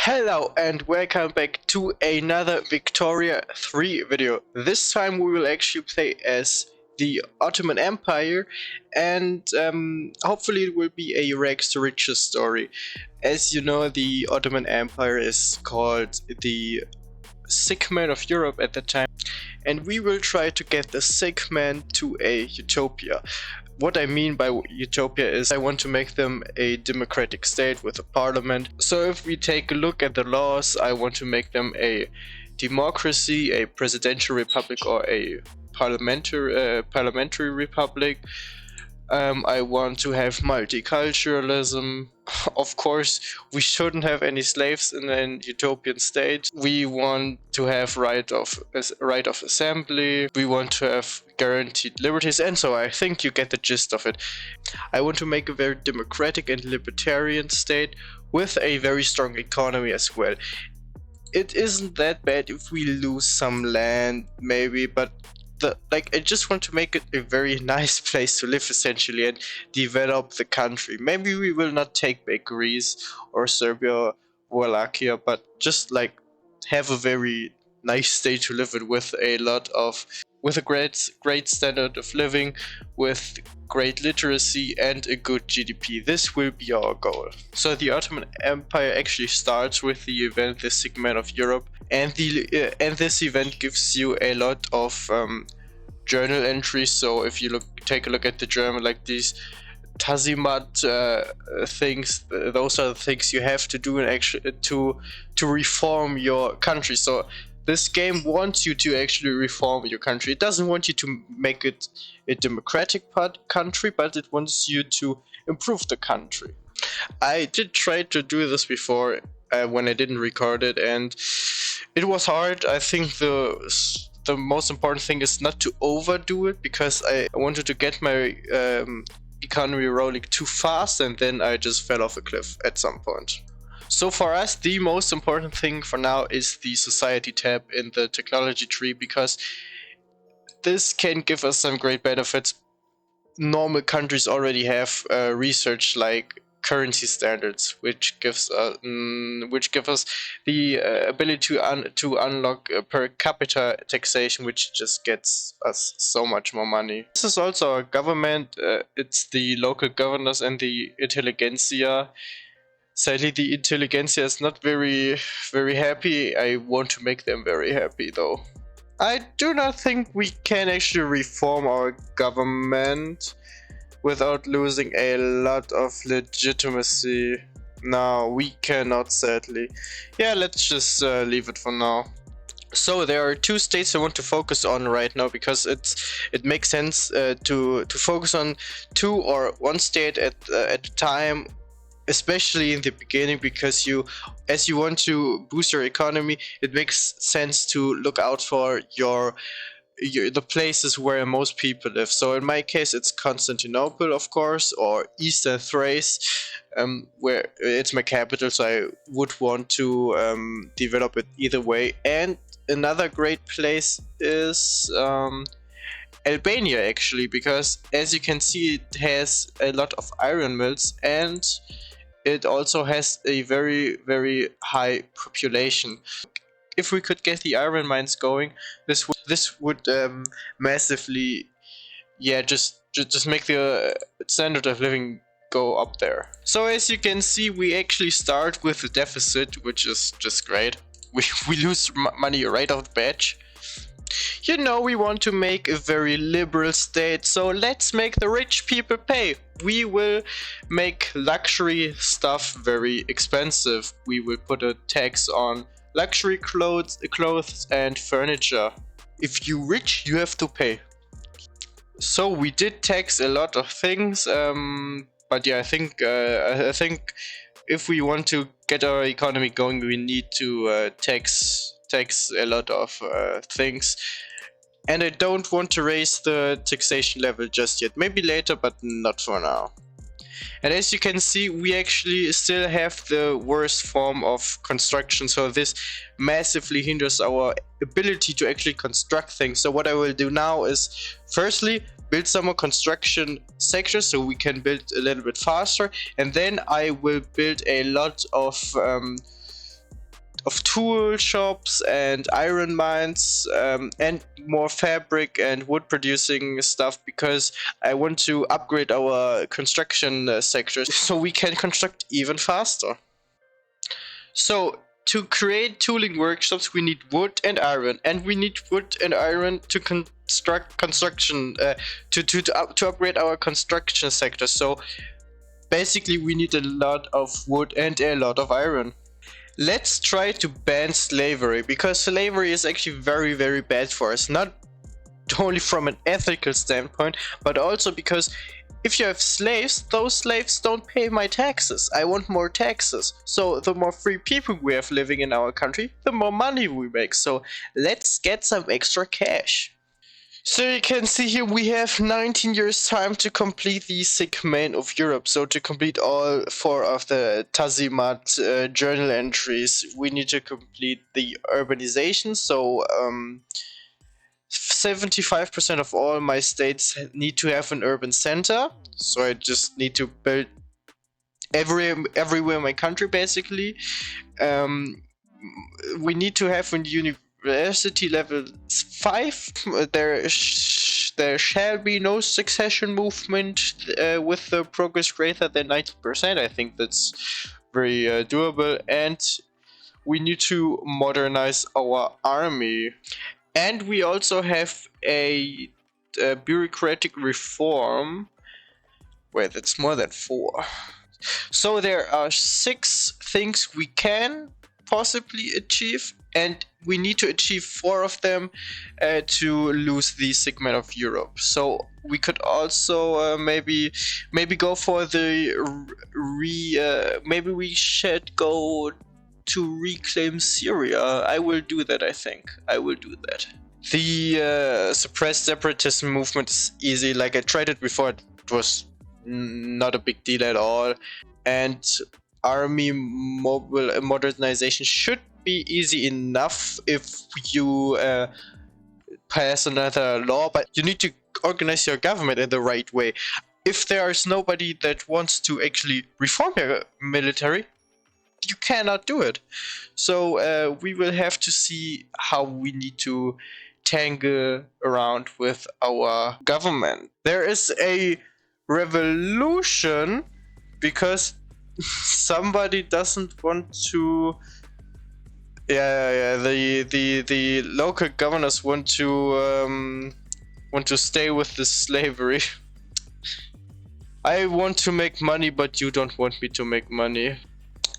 Hello and welcome back to another Victoria 3 video. This time we will actually play as the Ottoman Empire and hopefully it will be a rags to riches story. As you know, the Ottoman Empire is called the sick man of Europe at the time, and we will try to get the sick man to a utopia. What I mean by utopia is I want to make them a democratic state with a parliament. So if we take a look at the laws, I want to make them a democracy, a presidential republic, or a parliamentary republic. I want to have multiculturalism. Of course, we shouldn't have any slaves in an utopian state. We want to have right of assembly. We want to have guaranteed liberties, and so I think you get the gist of it. I want to make a very democratic and libertarian state with a very strong economy as well. It isn't that bad if we lose some land, maybe, but I just want to make it a very nice place to live essentially and develop the country. Maybe we will not take back Greece or Serbia or Wallachia, but just have a very nice state to live in with a great standard of living, with great literacy and a good GDP. This will be our goal. So the Ottoman Empire actually starts with the event the Sick Man of Europe, and this event gives you a lot of journal entries. So if you take a look at the German, like these Tazimat things, those are the things you have to do to reform your country. So this game wants you to actually reform your country. It doesn't want you to make it a democratic country, but it wants you to improve the country. I did try to do this before when I didn't record it, and it was hard. I think the most important thing is not to overdo it, because I wanted to get my economy rolling too fast, and then I just fell off a cliff at some point. So for us, the most important thing for now is the society tab in the technology tree, because this can give us some great benefits. Normal countries already have research like currency standards, which gives us the ability to unlock per capita taxation, which just gets us so much more money. This is also our government. It's the local governors and the intelligentsia. Sadly, the intelligentsia is not very happy. I want to make them very happy though. I do not think we can actually reform our government without losing a lot of legitimacy. No, we cannot, sadly. Yeah, let's just leave it for now. So there are two states I want to focus on right now, because it makes sense to focus on two or one state at a time, especially in the beginning, because as you want to boost your economy, it makes sense to look out for the places where most people live. So in my case, it's Constantinople, of course, or Eastern Thrace, where it's my capital, so I would want to develop it either way. And another great place is Albania, actually, because as you can see, it has a lot of iron mills, and it also has a very high population. If we could get the iron mines going, this would massively, just make the standard of living go up there. So as you can see, we actually start with a deficit, which is just great. We lose money right off the bat. You know, we want to make a very liberal state, so let's make the rich people pay. We will make luxury stuff very expensive. We will put a tax on luxury clothes and furniture. If you're rich, you have to pay. So we did tax a lot of things, but yeah, I think if we want to get our economy going, we need to tax a lot of things. And I don't want to raise the taxation level just yet. Maybe later, but not for now. And as you can see, we actually still have the worst form of construction, so this massively hinders our ability to actually construct things. So what I will do now is, firstly, build some more construction sectors so we can build a little bit faster, and then I will build a lot of of tool shops and iron mines, and more fabric and wood producing stuff, because I want to upgrade our construction sector so we can construct even faster. So to create tooling workshops, we need wood and iron, and we need wood and iron to to upgrade our construction sector. So basically, we need a lot of wood and a lot of iron. Let's try to ban slavery, because slavery is actually very, very bad for us. Not only from an ethical standpoint, but also because if you have slaves, those slaves don't pay my taxes. I want more taxes. So the more free people we have living in our country, the more money we make. So let's get some extra cash. So you can see here we have 19 years time to complete the segment of Europe. So to complete all 4 of the Tazimat journal entries, we need to complete the urbanization. So 75% of all my states need to have an urban center. So I just need to build everywhere in my country, basically. We need to have a university level 5. There shall be no succession movement with the progress greater than 90%. I think that's very doable. And we need to modernize our army. And we also have a bureaucratic reform. Wait, that's more than 4. So there are 6 things we can possibly achieve, and we need to achieve 4 of them to lose the segment of Europe. So we could also maybe go for the maybe we should go to reclaim Syria. I will do that, I think. I will do that. The suppressed separatism movement is easy. Like, I tried it before, it was not a big deal at all. And army mobile modernization should be easy enough if you pass another law, but you need to organize your government in the right way. If there is nobody that wants to actually reform your military, you cannot do it. So we will have to see how we need to tangle around with our government. There is a revolution because somebody doesn't want to. The local governors want to stay with the slavery. I want to make money, but you don't want me to make money.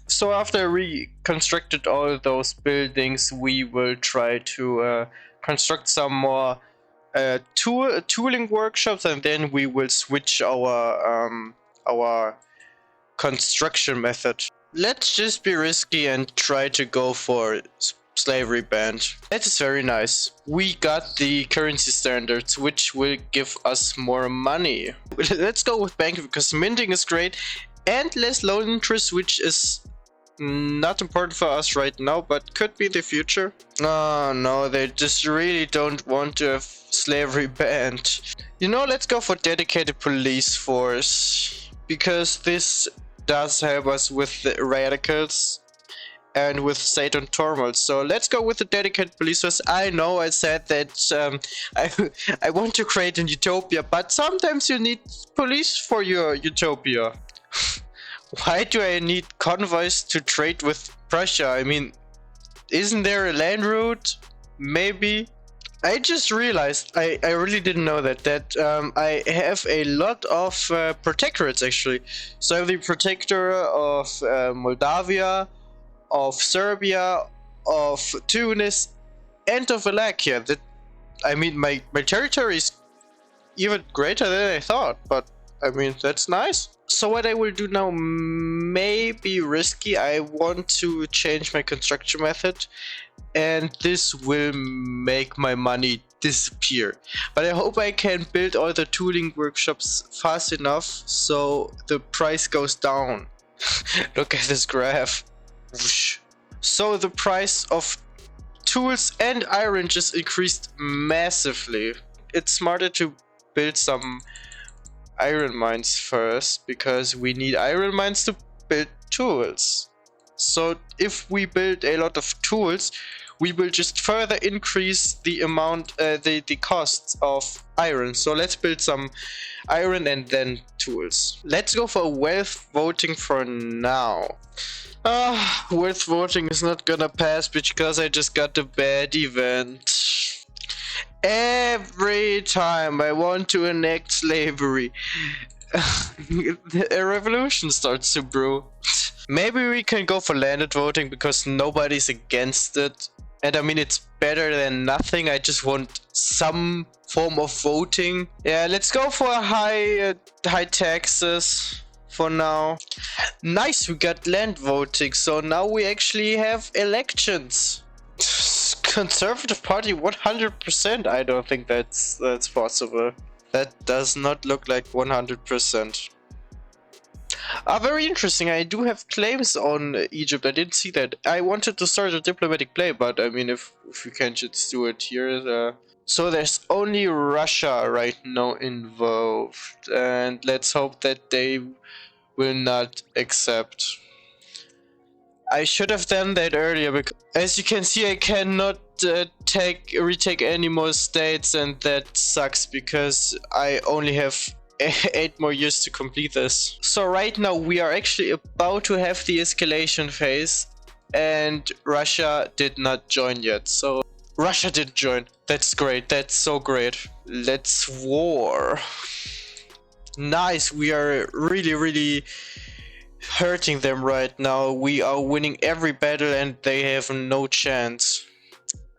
So after we constructed all those buildings, we will try to construct some more tooling workshops, and then we will switch our construction method. Let's just be risky and try to go for slavery ban. That is very nice. We got the currency standards, which will give us more money. Let's go with banking, because minting is great and less loan interest, which is not important for us right now, but could be in the future. Oh no, they just really don't want to have slavery banned. You know, let's go for dedicated police force, because this does help us with the radicals and with Satan Tormals. So let's go with the dedicated police force. I know I said that I want to create an utopia, but sometimes you need police for your utopia. Why do I need convoys to trade with Prussia? I mean, isn't there a land route? Maybe. I just realized, I really didn't know that I have a lot of protectorates, actually. So I have the protector of Moldavia, of Serbia, of Tunis, and of Wallachia. That, I mean, my territory is even greater than I thought, but I mean, that's nice. So what I will do now may be risky. I want to change my construction method, and this will make my money disappear. But I hope I can build all the tooling workshops fast enough so the price goes down. Look at this graph. Whoosh. So the price of tools and iron just increased massively. It's smarter to build some iron mines first, because we need iron mines to build tools. So if we build a lot of tools, we will just further increase the amount, the costs of iron. So let's build some iron and then tools. Let's go for wealth voting for now. Wealth voting is not gonna pass because I just got a bad event. Every time I want to enact slavery, a revolution starts to brew. Maybe we can go for landed voting because nobody's against it. And I mean, it's better than nothing. I just want some form of voting. Yeah, let's go for high taxes for now. Nice, we got land voting. So now we actually have elections. Conservative Party 100%. I don't think that's possible. That does not look like 100%. Very interesting. I do have claims on Egypt. I didn't see that. I wanted to start a diplomatic play, but I mean, if we can just do it here. So there's only Russia right now involved, and let's hope that they will not accept. I should have done that earlier, because as you can see, I cannot retake any more states, and that sucks because I only have 8 more years to complete this. So right now we are actually about to have the escalation phase, and Russia did not join yet. So Russia did join. That's great. That's so great. Let's war. Nice. We are really hurting them right now. We are winning every battle and they have no chance.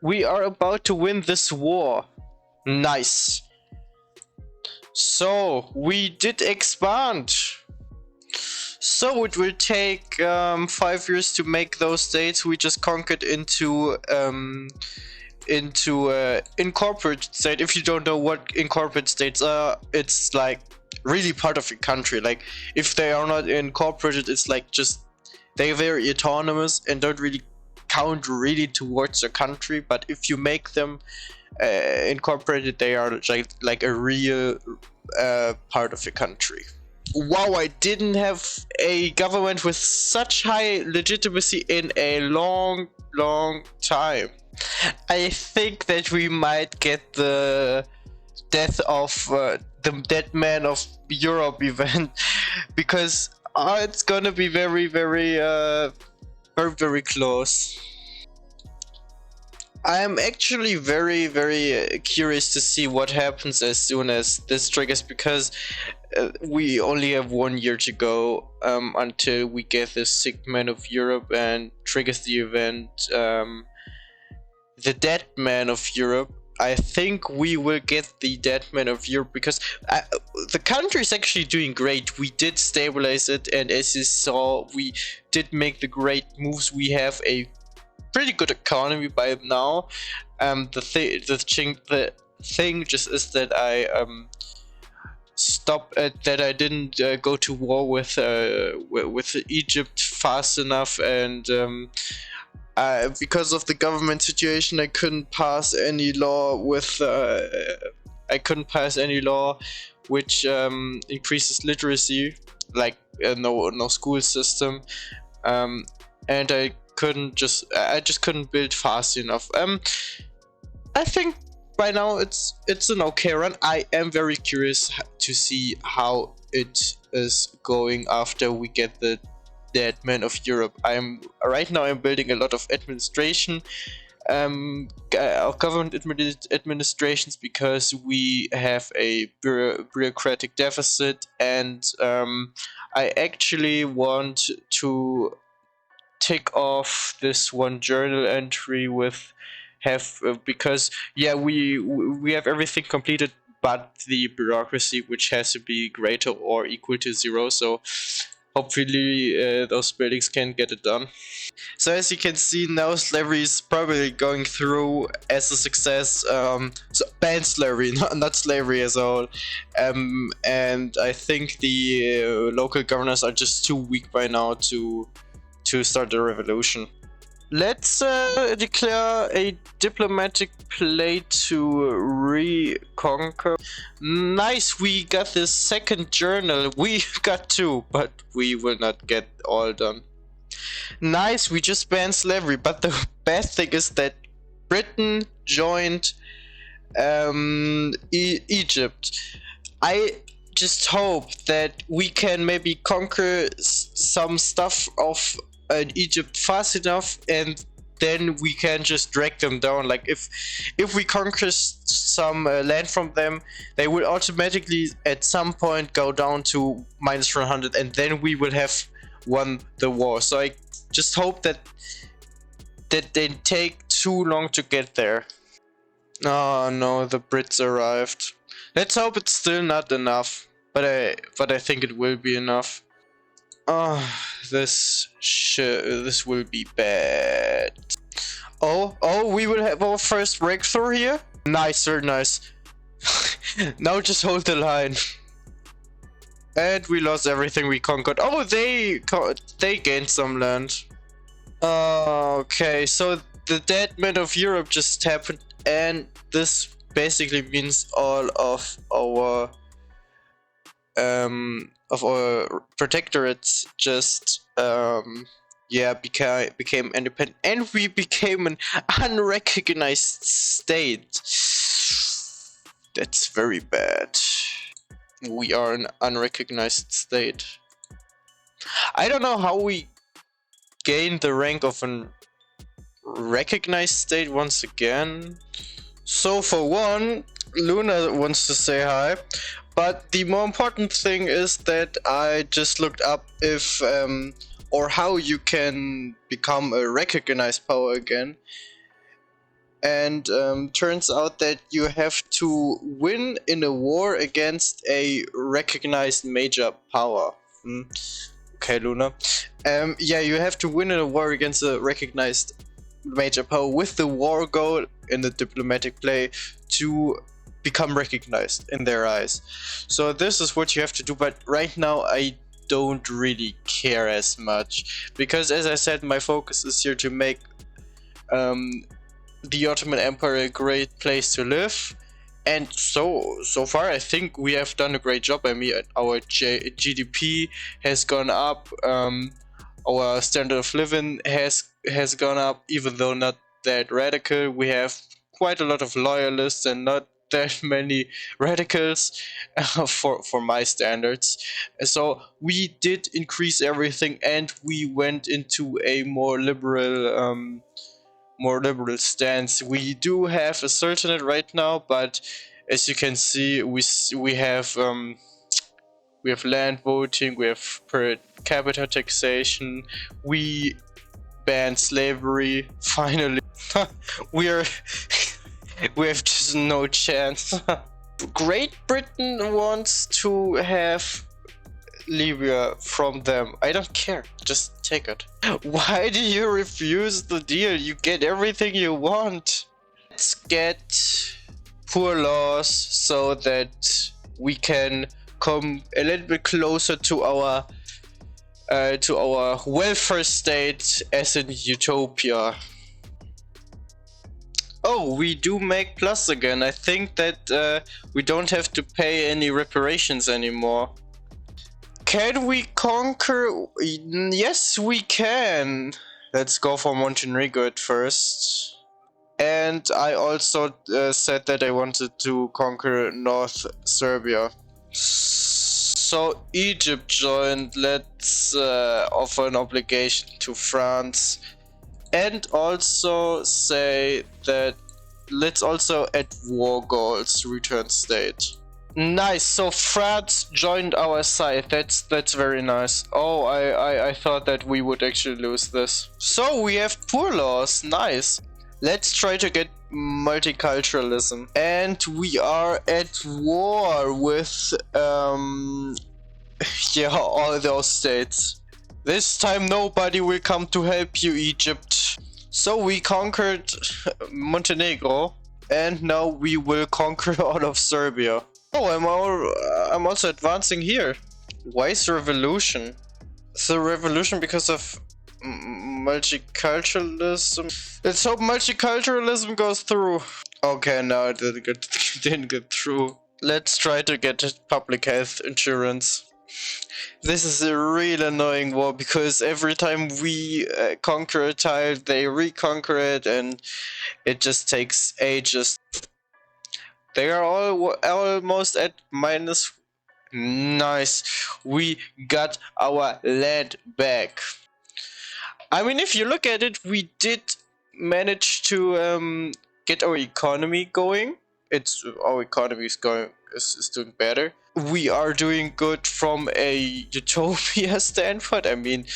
We are about to win this war. Nice. So we did expand. So it will take 5 years to make those states we just conquered into incorporated state. If you don't know what incorporated states are, it's like really part of your country. Like if they are not incorporated, it's like just they're very autonomous and don't really count really towards your country. But if you make them incorporated, they are like a real part of your country. Wow, I didn't have a government with such high legitimacy in a long time. I think that we might get the death of the dead man of Europe event, because it's gonna be very close. I am actually very curious to see what happens as soon as this triggers, because we only have 1 year to go until we get this sick man of Europe and triggers the event. The dead man of Europe. I think we will get the dead man of Europe because the country is actually doing great. We did stabilize it, and as you saw, we did make the great moves. We have a pretty good economy by now. The thing just is that I that I didn't go to war with Egypt fast enough, and because of the government situation, I couldn't pass any law which increases literacy, like no school system, and I just couldn't build fast enough. I think by now it's an okay run. I am very curious to see how it is going after we get the dead man of Europe. Right now I'm building a lot of administration, government administrations, because we have a bureaucratic deficit, and I actually want to tick off this one journal entry with because yeah, we have everything completed but the bureaucracy, which has to be greater or equal to 0. So hopefully those buildings can get it done. So as you can see, now slavery is probably going through as a success. So banned slavery, not slavery as a whole. And I think the local governors are just too weak by now to start a revolution. Let's declare a diplomatic play to reconquer. Nice, we got the second journal. We got 2, but we will not get all done. Nice, we just banned slavery, but the bad thing is that Britain joined Egypt. I just hope that we can maybe conquer some stuff of Egypt fast enough, and then we can just drag them down. Like if we conquer some land from them, they will automatically at some point go down to -100, and then we will have won the war. So I just hope that they take too long to get there. Oh no, the Brits arrived. Let's hope it's still not enough, but I think it will be enough. Oh, this will be bad. Oh, we will have our first breakthrough here. Nice, very nice. Now just hold the line. And we lost everything we conquered. Oh, they gained some land. Okay, so the dead man of Europe just happened, and this basically means all of our protectorates just yeah, became independent, and we became an unrecognized state. That's very bad. We are an unrecognized state. I don't know how we gained the rank of an recognized state once again. So for one, Luna wants to say hi, but the more important thing is that I just looked up if or how you can become a recognized power again, and turns out that you have to win in a war against a recognized major power. Okay, Luna. Yeah, you have to win in a war against a recognized major power with the war goal in the diplomatic play to become recognized in their eyes. So this is what you have to do, but right now I don't really care as much, because as I said, my focus is here to make the Ottoman Empire a great place to live. And so far I think we have done a great job. I mean, our GDP has gone up, our standard of living has gone up, even though not that radical. We have quite a lot of loyalists and not that many radicals for my standards. So we did increase everything, and we went into a more liberal stance. We do have a Sultanate right now, but as you can see, we have land voting, we have per capita taxation, we banned slavery. Finally, we have just no chance. Great Britain wants to have Libya from them. I don't care, just take it. Why do you refuse the deal? You get everything you want. Let's get poor laws so that we can come a little bit closer to our welfare state as in Utopia. Oh, we do make plus again. I think that we don't have to pay any reparations anymore. Can we conquer? Yes, we can. Let's go for Montenegro at first. And I also said that I wanted to conquer North Serbia. So Egypt joined. Let's offer an obligation to France. And also say that let's also add war goals, return state. Nice, so France joined our side. That's very nice. Oh, I thought that we would actually lose this. So we have poor laws, nice. Let's try to get multiculturalism. And we are at war with yeah, all those states. This time nobody will come to help you, Egypt. So we conquered Montenegro, and now we will conquer all of Serbia. Oh, I'm also advancing here. Why is revolution? It's a revolution because of multiculturalism. Let's hope multiculturalism goes through. Okay, no, it didn't get through. Let's try to get public health insurance. This is a real annoying war because every time we conquer a tile, they reconquer it, and it just takes ages. They are all almost at minus. Nice. We got our land back. I mean, if you look at it, we did manage to get our economy going. Our economy is doing better. We are doing good from a Utopia standpoint. I mean,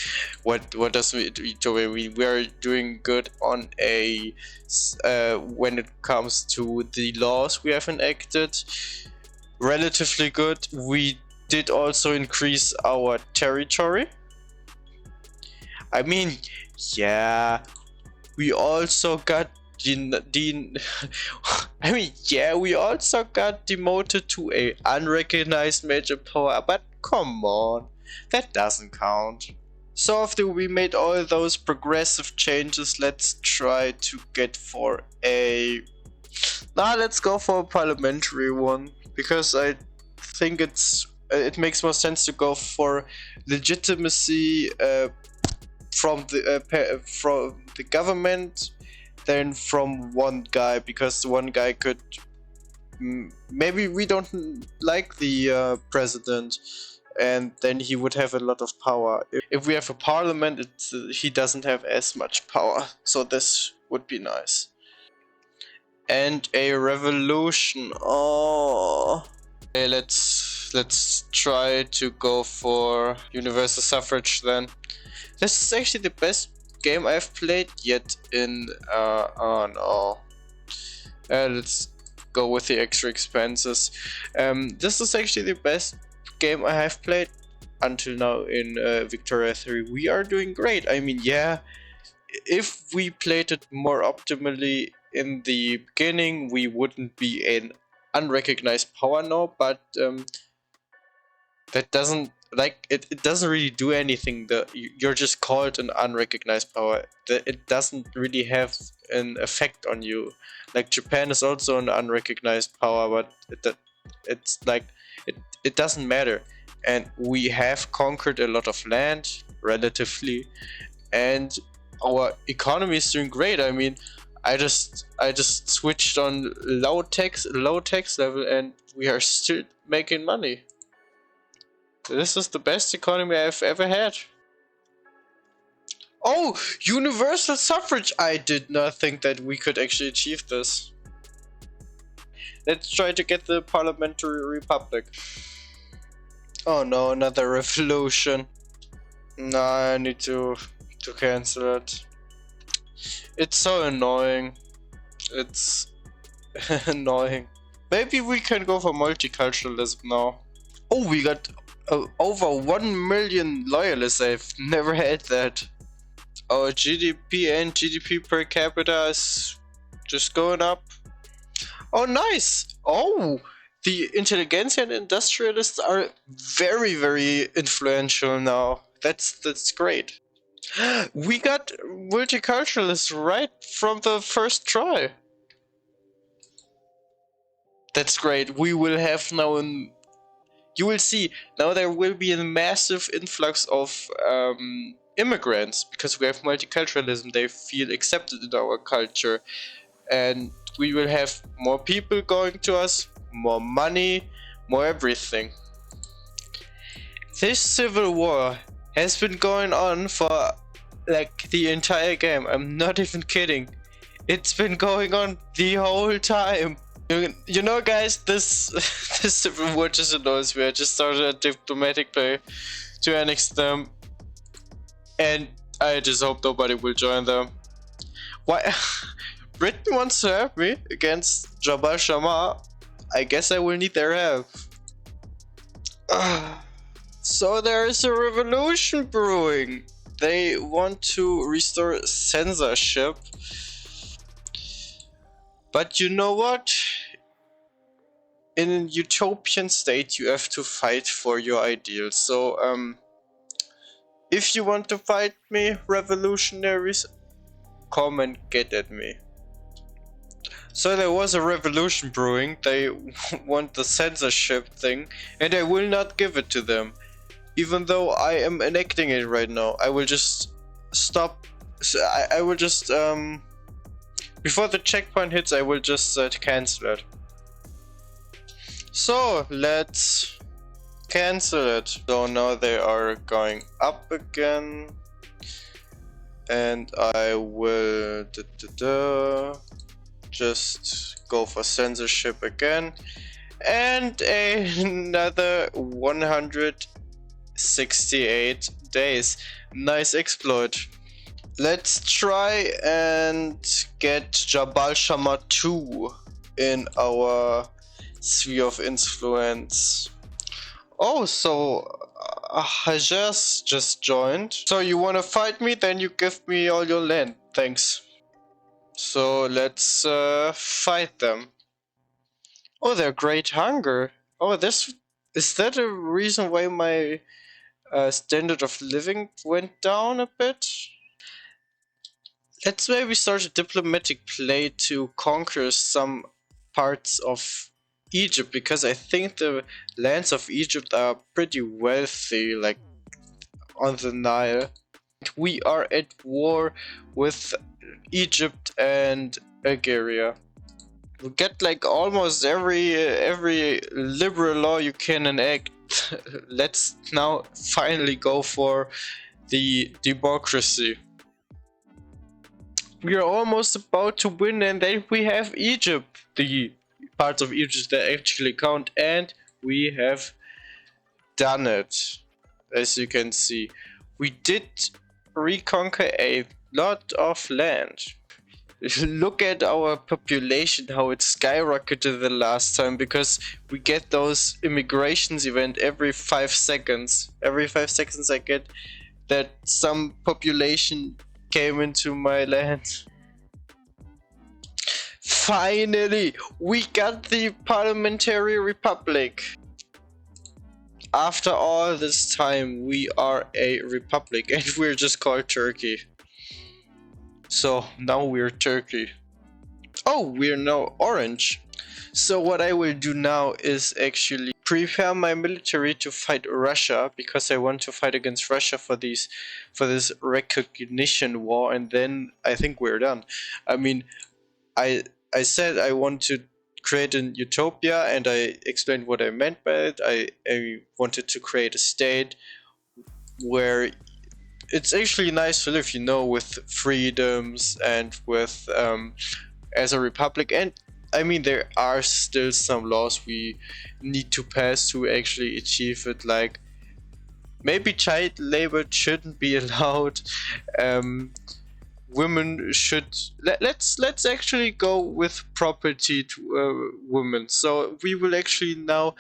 what does Utopia mean? We are doing good on a when it comes to the laws we have enacted. Relatively good. We did also increase our territory. I mean, yeah, we also got I mean, yeah, we also got demoted to a unrecognized major power, but come on, that doesn't count. So after we made all those progressive changes, let's try to get for a... let's go for a parliamentary one, because I think it makes more sense to go for legitimacy from the government than from one guy, because one guy could maybe we don't like the president, and then he would have a lot of power. If we have a parliament, he doesn't have as much power, so this would be nice. And a revolution. Oh, okay, let's try to go for universal suffrage then. This is actually the best game I've played yet in oh no. Let's go with the extra expenses. This is actually the best game I have played until now in Victoria 3. We are doing great. I mean, yeah, if we played it more optimally in the beginning, we wouldn't be an unrecognized power now, but that doesn't it doesn't really do anything. You're just called an unrecognized power. It doesn't really have an effect on you. Like Japan is also an unrecognized power, but it's like it doesn't matter. And we have conquered a lot of land relatively, and our economy is doing great. I mean, I just switched on low tax level, and we are still making money. This is the best economy I've ever had. Oh, universal suffrage! I did not think that we could actually achieve this. Let's try to get the parliamentary republic. Oh no, another revolution. No, I need to cancel it. It's so annoying. It's annoying. Maybe we can go for multiculturalism now. Oh, we got over 1 million loyalists. I've never had that. Our GDP and GDP per capita is just going up. Oh, nice! Oh, the intelligentsia and industrialists are very, very influential now. That's great. We got multiculturalists right from the first try. That's great. We will have now you will see, now there will be a massive influx of immigrants, because we have multiculturalism. They feel accepted in our culture, and we will have more people going to us, more money, more everything. This civil war has been going on for like the entire game. I'm not even kidding. It's been going on the whole time. You know, guys, this this civil war just annoys me. I just started a diplomatic play to annex them, and I just hope nobody will join them. Why? Britain wants to help me against Jabal Shammah. I guess I will need their help. So there is a revolution brewing. They want to restore censorship. But you know what? In a utopian state, you have to fight for your ideals. So, if you want to fight me, revolutionaries, come and get at me. So there was a revolution brewing. They want the censorship thing, and I will not give it to them. Even though I am enacting it right now, I will just stop. So I will just before the checkpoint hits, I will just cancel it. So let's cancel it. So now they are going up again, and I will just go for censorship again, and another 168 days. Nice exploit. Let's try and get Jabal Shammah 2 in our sphere of influence. Oh, so Hajas just joined. So you wanna fight me? Then you give me all your land. Thanks. So let's fight them. Oh, they're great hunger. Oh, this is that a reason why my standard of living went down a bit? Let's maybe start a diplomatic play to conquer some parts of Egypt, because I think the lands of Egypt are pretty wealthy, like on the Nile. We are at war with Egypt and Algeria. We get like almost every liberal law you can enact. Let's now finally go for the democracy. We are almost about to win, and then we have Egypt, the parts of Egypt that actually count, and we have done it. As you can see, we did reconquer a lot of land. Look at our population, how it skyrocketed the last time, because we get those immigrations event every 5 seconds. Every 5 seconds I get that some population came into my land. Finally, we got the parliamentary republic. After all this time, we are a republic, and we're just called Turkey. So now we're Turkey. Oh, we're now orange. So what I will do now is actually prepare my military to fight Russia, because I want to fight against Russia for this recognition war, and then I think we're done. I mean, I said I want to create an utopia, and I explained what I meant by it. I wanted to create a state where it's actually nice to live, you know, with freedoms and with as a republic. And I mean, there are still some laws we need to pass to actually achieve it, like maybe child labor shouldn't be allowed. Women should let's actually go with property to women. So we will actually now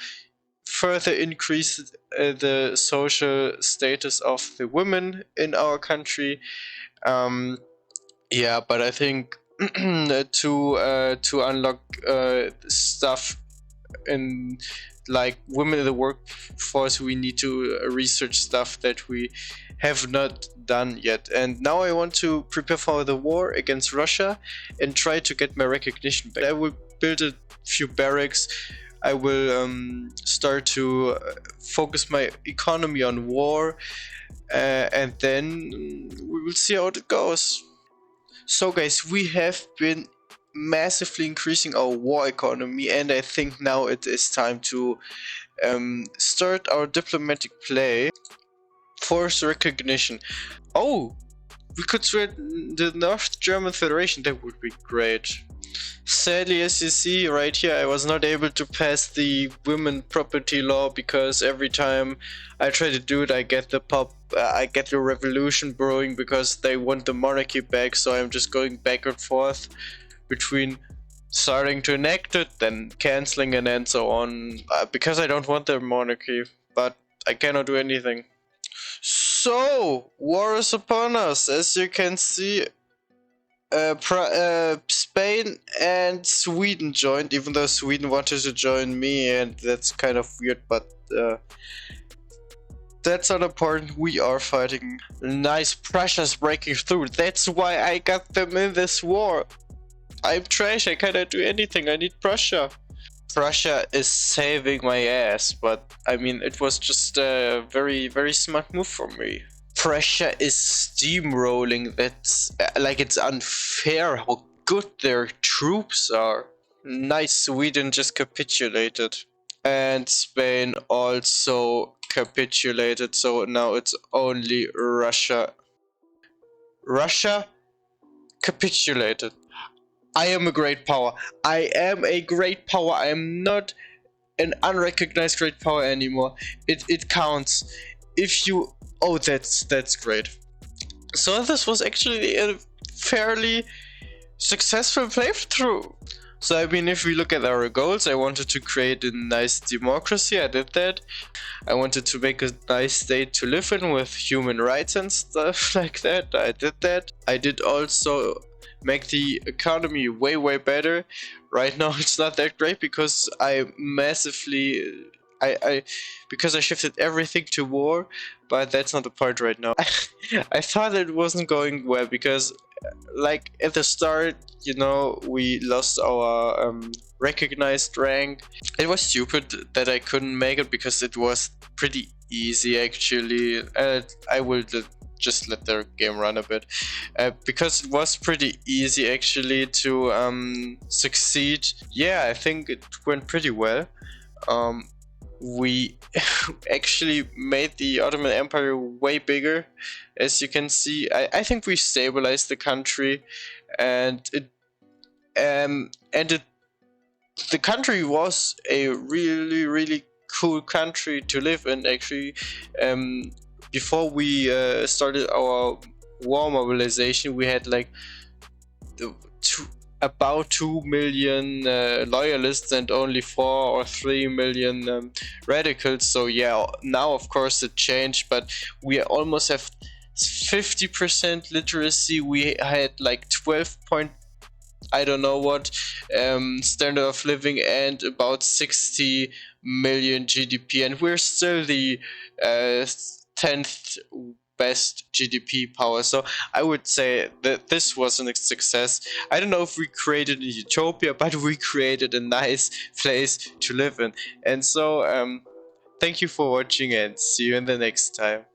further increase the social status of the women in our country. Yeah, but I think to unlock stuff in like women in the workforce, we need to research stuff that we have not done yet. And now I want to prepare for the war against Russia and try to get my recognition back. I will build a few barracks. I will start to focus my economy on war, and then we will see how it goes. So guys, we have been massively increasing our war economy, and I think now it is time to start our diplomatic play. Force recognition. Oh, we could threaten the North German Federation. That would be great. Sadly, as you see right here, I was not able to pass the women property law, because every time I try to do it, I get the revolution brewing, because they want the monarchy back. So I'm just going back and forth between starting to enact it, then canceling it, and so on, because I don't want the monarchy, but I cannot do anything. So, war is upon us. As you can see, Spain and Sweden joined, even though Sweden wanted to join me, and that's kind of weird, but that's not important. We are fighting. Nice, Prussia's breaking through. That's why I got them in this war. I'm trash, I cannot do anything. I need Prussia. Prussia is saving my ass, but I mean, it was just a very, very smart move from me. Prussia is steamrolling. That's like, it's unfair how good their troops are. Nice, Sweden just capitulated. And Spain also capitulated, so now it's only Russia. Russia capitulated. I am a great power. I am a great power. I am not an unrecognized great power anymore. It counts. If you... Oh, that's great. So this was actually a fairly successful playthrough. So I mean, if we look at our goals, I wanted to create a nice democracy. I did that. I wanted to make a nice state to live in with human rights and stuff like that. I did that. I did also make the economy way better. Right now it's not that great because I massively because I shifted everything to war, but that's not the point right now. I thought it wasn't going well because, like, at the start, you know, we lost our recognized rank. It was stupid that I couldn't make it because it was pretty easy actually. I will just let the game run a bit, because it was pretty easy actually to succeed. Yeah, I think it went pretty well. We actually made the Ottoman Empire way bigger, as you can see. I think we stabilized the country, and the country was a really cool country to live in actually. Before we started our war mobilization, we had like about 2 million loyalists and only 4 or 3 million radicals. So yeah, now of course it changed, but we almost have 50% literacy. We had like 12 point I don't know what standard of living and about 60 million GDP, and we're still the 10th best GDP power. So I would say that this was a success. I don't know if we created a utopia, but we created a nice place to live in. And so thank you for watching, and see you in the next time.